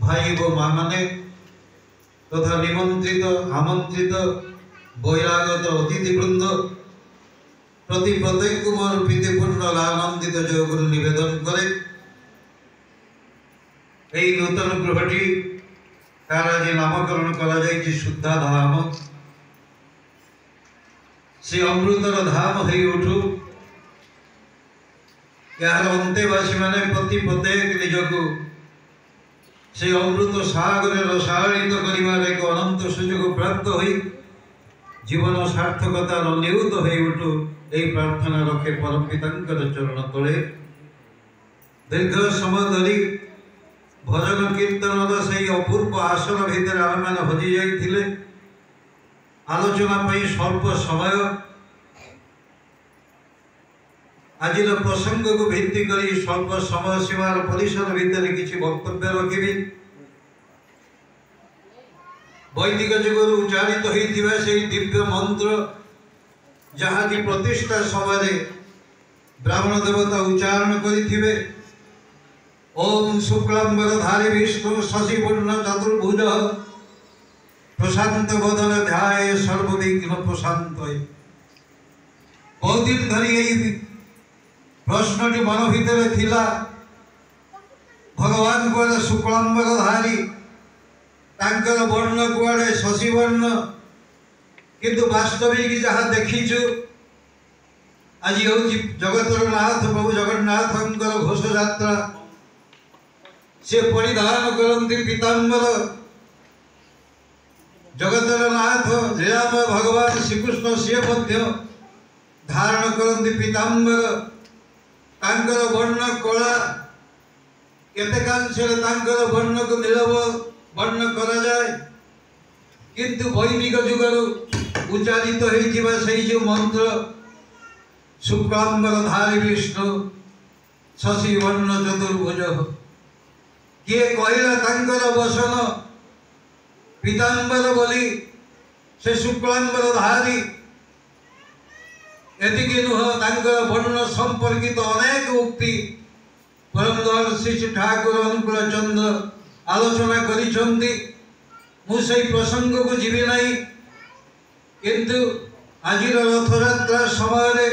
भाई वो माँ माने तथा निमंत्रित आमंत्रित बहिरागत अतिथिवृंद प्रति प्रत्येक मोर प्रीतिपूर्ण आनंदित जयगुरु निवेदन करे नूतन गृहटी तार आज नामकरण कर शुद्धा धाम से अमृतर धाम हो उठू यार अंतेवासी माने प्रति प्रत्येक निजक से अमृत सागर रसायित कर एक अनंत सुजोग प्राप्त हो जीवन सार्थकता नियुत हो उठू यही प्रार्थना रखे परम पिता चरण तले दीर्घ समय धरी भजन कीर्तन से अपूर्व आसन भितर आम मैंने हजि जाइए आलोचना स्वल्प समय आज प्रसंग को भित्ति कर स्वल्प समय सीमार परिसर भितर किसी वक्तव्य रखी वैदिक जुगर उच्चारित होता से दिव्य मंत्र जहाँ की प्रतिष्ठा समय ब्राह्मण देवता उच्चारण करें ओम शुक्लांबरधारी विष्णु शशिपूर्ण चतुर्भुज प्रशांत बदन ध्याय सर्वविघ्न प्रशांत बहुत दिन धरी यही प्रश्नटी मन भितर थिला भगवान कुआडे शुक्लांबरधारी तांकर वर्ण कुआडे शशिवर्ण किंतु वास्तविक जहाँ देखीचु आज हूँ जगतर नाथ प्रभु जगन्नाथ घोष यात्रा से परिधान करती पीताम्बर जगतर नाथ लीलामय भगवान श्रीकृष्ण सी धारण करती पीताम्बर तांकर वर्ण कला केतेकांशे तांकर वर्ण को नीलव वर्ण करा जाए किंतु वैदिक जुगर उच्चारित होइथिबा सेही जो मंत्र शुक्लांबर धारी विष्णु शशि वर्ण चतुर्भुज किए कहला तांकर वसन पीतांबर बोली से शुक्लांबर धारी एतिकी नुह तांकर वर्ण संपर्कित अनेक उक्ति परमदर श्री ठाकुर अनुकूल चंद्र आलोचना करिसंती मु से प्रसंग को जीवी नहीं किंतु आज रथयात्रा समय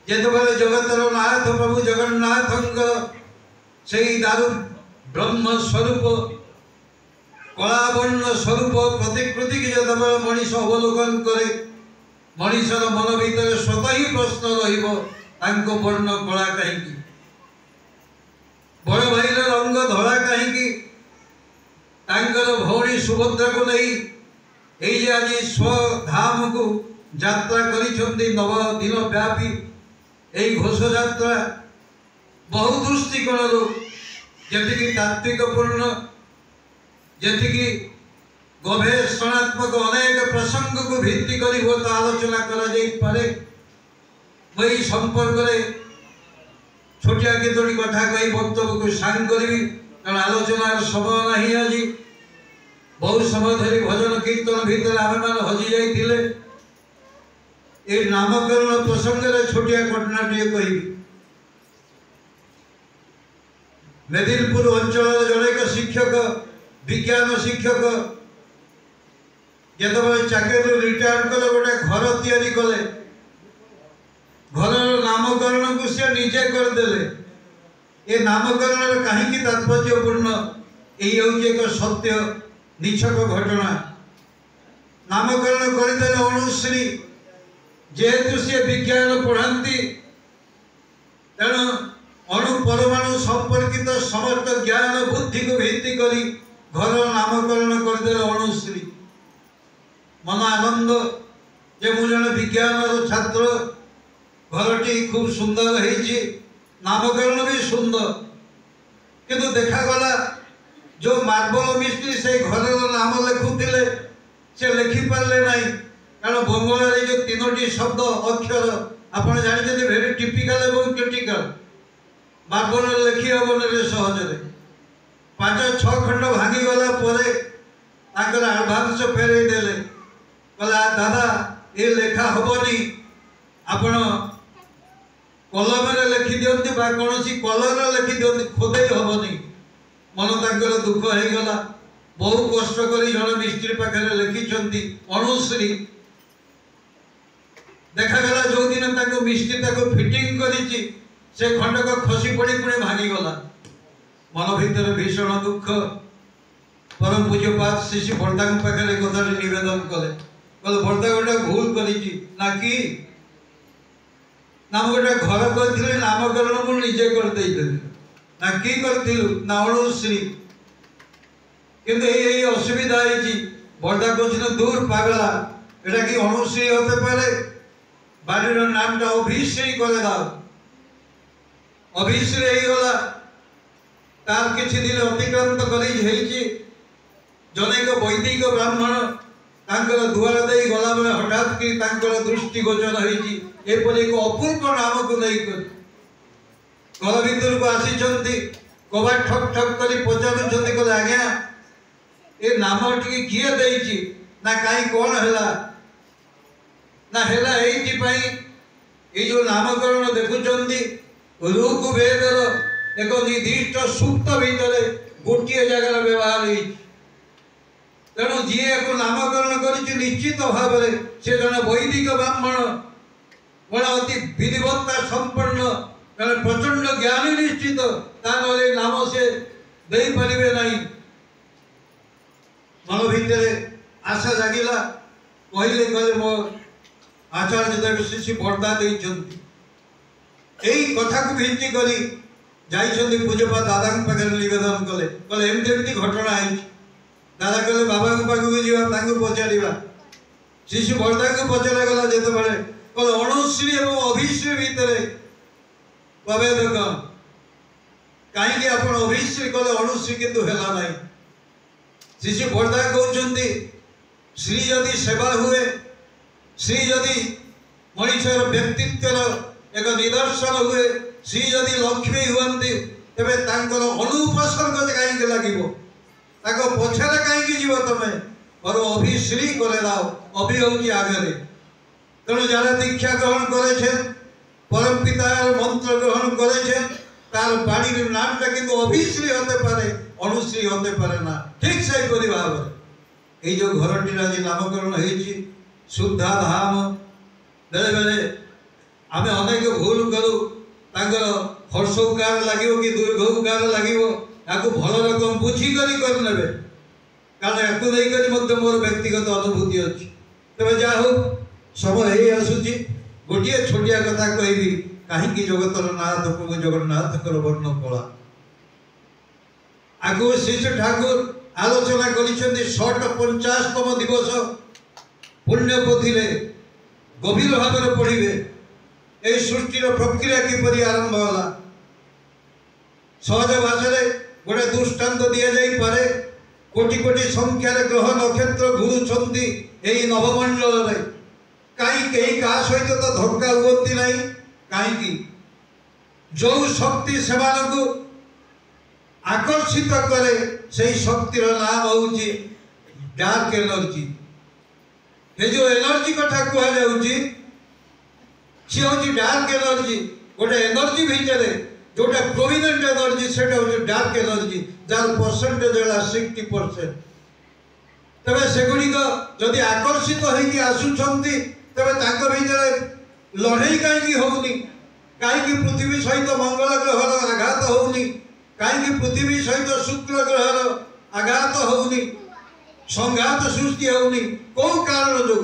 जेतबेले जगतर नाथ प्रभु जगन्नाथ से दारु ब्रह्म स्वरूप कलावर्ण स्वरूप प्रतिकृति की जब मनीष अवलोकन करे मनीषर मन भीतर स्वतः ही प्रश्न रही वर्ण कला कहीं बड़ भाई रंग धड़ा कहीं भौणी सुभद्रा को नहीं आज स्वधाम को यात्रा करिसेंती 9 दिन व्यापी यही घोष यात्रा बहु दृष्टिकोण जी तात्विकपूर्ण जी गवेषणात्मक अनेक प्रसंग को भित्ति कर आलोचना करे वही संपर्क छोटिया केतोटी कथा कही वक्तव्य को सांग करी कारण आलोचनार समय नहीं आज बहुत समय धरी भजन कीर्तन भितर आम मैंने हजि जाइए ये नामकरण प्रसंग में छोटिया घटना टे कह मेदिनीपुर अंचल जड़े शिक्षक विज्ञान शिक्षक जिते चाकरी रिटायर कले गोटे घर तैयारी कले घर नामकरण को सी निजे करदे ये नामकरण कहीं तात्पर्यपूर्ण यही हूँ एक सत्य निछक घटना नामकरण करदे अनुश्री जेहेतु सी विज्ञान पढ़ाती तेणु अणु परमाणु संपर्कित समस्त ज्ञान बुद्धि को भित्ति करी घर नामकरण करदे अनुश्री मन आनंद जे मु जन विज्ञान छात्र घरटी खूब सुंदर है नामकरण भी सुंदर किंतु देखागला जो मार्बल मिस्त्री से घर नाम लिखुले से लिखिपारे ना कारण बंगाल जो 3टी शब्द अक्षर आप जानते भेरी टिपिकल और क्रिटिकल मार्बल लिखी हेन सहजरे 5-6 खंड भांगीगला आडभांस फेरई देले कहला दादा ये लेखा हेनी आपण कलम लिखि दिखती कौन कलर लिखि दिखती खोदे हेनी मन तांकर दुख हो गला बहु कष्ट करी जन मिस्त्री पाखे लिखिं अनुश्री देखागला जो दिन मिस्त्री फिटिंग करी से खंडक खसी पड़ी पुणी भांगीगला मन भीतर भीषण दुख परम पूज्यपाद श्री श्री बर्दा पाखे कथा नवेदन कले कहले बर्दा गोटे भूल करी ना कि ना गोटे घर कर नामकरण मुझे निजे कर ना कि ना अनुश्री किंतु ये असुविधा बर्दा कहते दूर पागला एटा कि अनुश्री होते पारे बाड़ीर नाम अभिश्री कर दाओ अभिश्री गला तार किछि दिन अतिक्रांत करी जनेक वैदिक ब्राह्मण तांकर दुआर दे गला बेले हठात कि तांकर दृष्टि गोचर होइछि एपरि एक अपूर्व नाम को नहीं घर भीतर को आसी कबाट ठक ठक कर पचारुंट कहले आज्ञा ये नाम टी किए देइछि ना कहीं कौन है ना हेला ये जो नामकरण देखुंट ऋग्वेदर एक निर्दिष्ट सूक्त भितर गोटे जगार व्यवहार तेणु जी एक नामकरण कर निश्चित भाव से जन वैदिक ब्राह्मण बड़ा अति विधिवत्ता संपन्न प्रचंड ज्ञानी निश्चित ताले नाम से दे पारे ना मन भितर आशा जागिला कहले कहले मो आचार्य देव श्री बर्दा यही कथा को भित्ति करी जाइछन्ति पूज्यपाद दादा पाखे नवेदन कले कहले एमती घटना है दादा कहले बाबा पाखक जावा पचारा श्री बर्दा को पचरा गला जो कहले अनुश्री और अभिश्री भितर प्रभेद कौन कहीं आप अभिश्री कले अनुश्री किंतु है ना श्री बर्दा कहते श्री जदि सेवा हुए श्री जदि मनुष्यर व्यक्तित्व एक निदर्शन हुए श्री जदि लक्ष्मी हुए तेरे अनुपसर्ग कहीं लगे पछारे कहीं जीव तुम और अभिश्री कर दाओ अभि हूँ आगे तेणु जरा दीक्षा ग्रहण कर परम पिता मंत्र ग्रहण करे तार बाड़ी नामटा किंतु अभिश्री होते पारे अनुश्री होते पारे ना ठीक से भाव ये जो घरटी आज नामकरण होती शुद्धा धाम बेले बेले आम अनेक भूल करूँ हर्ष कार लगे कि दुर्घ कार लगे आपको भल रकम बुझीकर करने कारण या नहीं मोर व्यक्तिगत अनुभूति अच्छी तेज जा हो समय आसूची गोटे छोटिया कथा कहबी कहीं जगतर नाथ प्रभु जगन्नाथ वर्ण कला आगु श्री ठाकुर आलोचना कर50तम दिवस पुण्यपोथी गभीर भाव में पढ़े ये सृष्टिर प्रक्रिया किपरि आरंभ होला सहज भाषा गोटे दृष्टांत दि जापे कोटि कोटि संख्यार ग्रह नक्षत्र घूरुंट यही नवमंडल में कहीं कहीं क्या सहित तो धक्का हुआ ना कहीं जो शक्ति से आकर्षित करे से शक्तिर नाम हूँ डार्क एनर्जी ये जो एनर्जी कथा कहुच्छी सी हूँ डार्क एनर्जी गोटे एनर्जी भितर जोटा प्रोमिनेंट एनर्जी से हूँ डार्क एनर्जी जार परसेंटेज है 60% तबे सेगुड़िक जदि आकर्षित होगी आसुंच तेरे भीतर लड़ई कहीं होनी कहीं पृथ्वी सहित मंगल ग्रहर आघात होनी कहीं पृथ्वी सहित शुक्र ग्रहर आघात होनी संघात सृष्टि होनी कौ कारण जो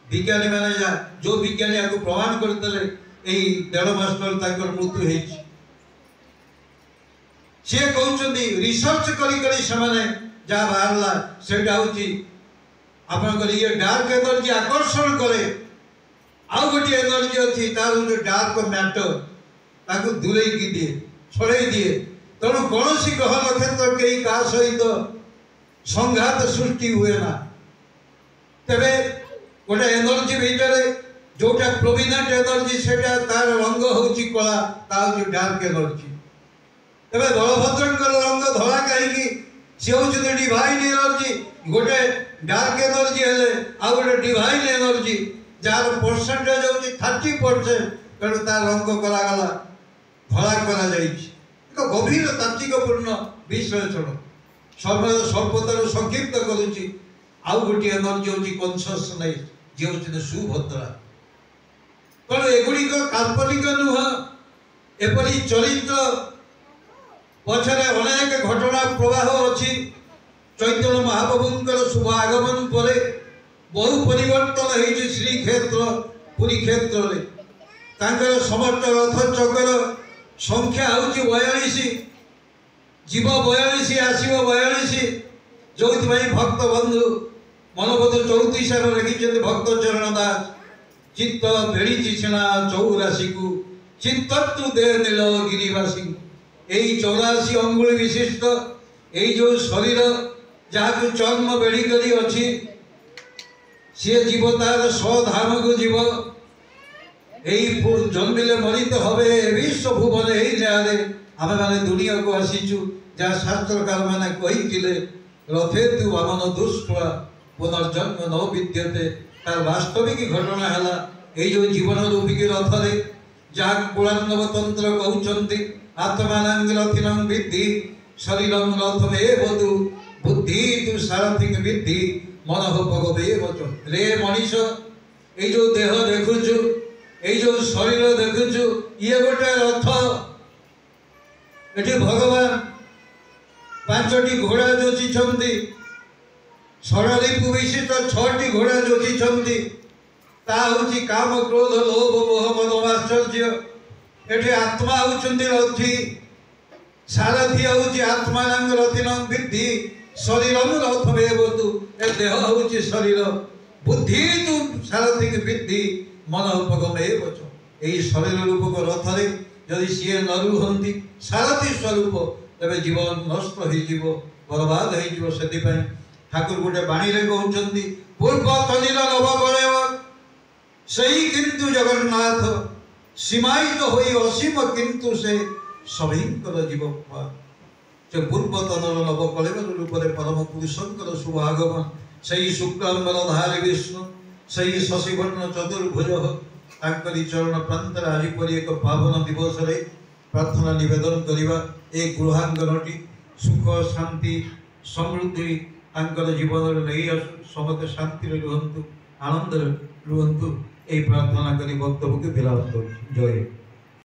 विज्ञानी मैंने जो विज्ञानी आपको प्रमाण करते 1.5 मास तक मृत्यु हो सी कहते रिसर्च कर जहाँ बाहरला से आपन ये डार्क एनर्जी आकर्षण करे आउ गोटे एनर्जी अच्छी तार जो डार्क मैटर ताकू दूरे की दिए छड़े दिए तेणु कौन ग्रह नक्षत्र कहीं क्या सहित संघात सृष्टि हुए ना तेरे गोटे एनर्जी भितर जोटा प्रोमिनेंट एनर्जी से तार रंग हूँ कला ता हूँ डार्क एनर्जी तेरे बलभद्र रंग धला कहीं सी हूँ डिवाइन एनर्जी गोटे डार्क एनर्जी हेले आ गोटे डिवाइन एनर्जी जार परसेंटेज हूँ 30% तेणु तार रंग करागला धला कर ଏକ ଗଭୀର ତାତ୍ତ୍ୱିକପୂର୍ଣ୍ଣ ବିଶ୍ଳେଷଣ। ସର୍ବତାର ସଂକ୍ଷିପ୍ତ କରୁଛି। ଆଉ ଗୋଟିଏ ଏନର୍ଜି ହେଉଛି କନସିୟସନେସ୍, ଯିଏ ହେଉଛନ୍ତି ସୁଭଦ୍ରା। ତେଣୁ ଏଗୁଡ଼ିକ କାଳ୍ପନିକ ନୁହଁ। ଏପରି ଚରିତ୍ର ପଛରେ ଅନେକ ଘଟଣା ପ୍ରବାହ ଅଛି। ଚୈତନ୍ୟ ମହାପ୍ରଭୁଙ୍କର ଶୁଭ ଆଗମନ ପରେ ବହୁ ପରିବର୍ତ୍ତନ ହେଇଛି ଶ୍ରୀକ୍ଷେତ୍ର ପୁରୀ କ୍ଷେତ୍ରରେ। ତାଙ୍କର ସମସ୍ତ ରଥ ଚକର ସଂଖ୍ୟା ହେଉଛି 42। ଯିବ 42, ଆସିବ 42। ଯେଉଁଥିପାଇଁ ଭକ୍ତ ବନ୍ଧୁ ମନୋବୋଧ 34 ଲେଖିଛନ୍ତି ଭକ୍ତ ଚରଣ ଦାସ, ଚିତ୍ତ ବେଳିଛି ସିନା 84କୁ, ଚିତ୍ତତୁ ଦେ ନୀଳ ଗିରିବାସୀ। এই 84 ଅଙ୍ଗୁଳି ବିଶିଷ୍ଟ এই ଯେଉଁ ଶରୀର ଯାହାକୁ ଚର୍ମ ବେଢ଼ି କରି ଅଛି, ସିଏ ଯିବ ତାର ସ୍ୱଧାମକୁ ଯିବ। এই ଜନ୍ମିଲେ ମରିତ হবে ବିଶ୍ୱ ଭୁବନ এই ଜାଗାରେ ଆମେମାନେ ଦୁନିଆକୁ ଆସିଛୁ। ଯାହା ଶାସ୍ତ୍ରକାରମାନେ କହିଥିଲେ ରଥେ ତୁ ବାମନ ଦୁଷ୍ଟ୍ୱା ପୁନର୍ଜନ୍ମ ନ ବିଦ୍ୟତେ। ତାର ବାସ୍ତବିକ ଘଟଣା ହେଲା এই ଯେଉଁ ଜୀବନ ରୂପିକି ରଥରେ ଯାହାକୁ କୁଳାର୍ଣ୍ଣବ ତନ୍ତ୍ର କହୁଛନ୍ତି, आत्मानं रथिनं विद्धि शरीरं रथमेव तु बुद्धि तु सारथिक विद्धि मनः भगवेव च। रे मनीष এই जो देह देखुचु, এই जो शरीर देखुचु, ये गोटे रथ। एठी भगवान 5टी घोड़ा जोचिछंती, षडरिपु विशिष्ट 6टी घोड़ा जोचिछंती। ता होची काम क्रोध लोभ मोह मद आश्चर्य। एठी आत्मा होचंती रथी, सारथी होची आत्मानं रथिनं विद्धि शरीरं रथमेव तु। ए देह होची शरीर, बुद्धि तु सारथिक विद्धि मन उपगमेव च। एई शरीर रूपक रथरे यदि सीए न रुहंती सारथी स्वरूप, तेबे जीवन नष्ट हो जीव, बर्बाद हो जीव। सेतिपई ठाकुर गोटे बाणी रे कहउचंती, पूर्व तनिर नव करेव सही किंतु जगन्नाथ, सीमायित होई असीम किंतु से सभींकर जीव। से पूर्वतनर नव कलेवर रूपरे परम पुरुषंकर शुभ आगमन, सही शुक्लांबर धारी विष्णु, सही शशिवर्ण चतुर्भुज तांकरी चरण प्रांतर आज परि एक पावन दिवस रे प्रार्थना निवेदन करिबा। ए गृहांगनटी सुख शांति समृद्धि तांकर जीवन रे नहीं समस्त शांति रे रुहंतु, आनंद रे रुहंतु। ए प्रार्थना करी वक्तव्य के विराम करूँ। जय।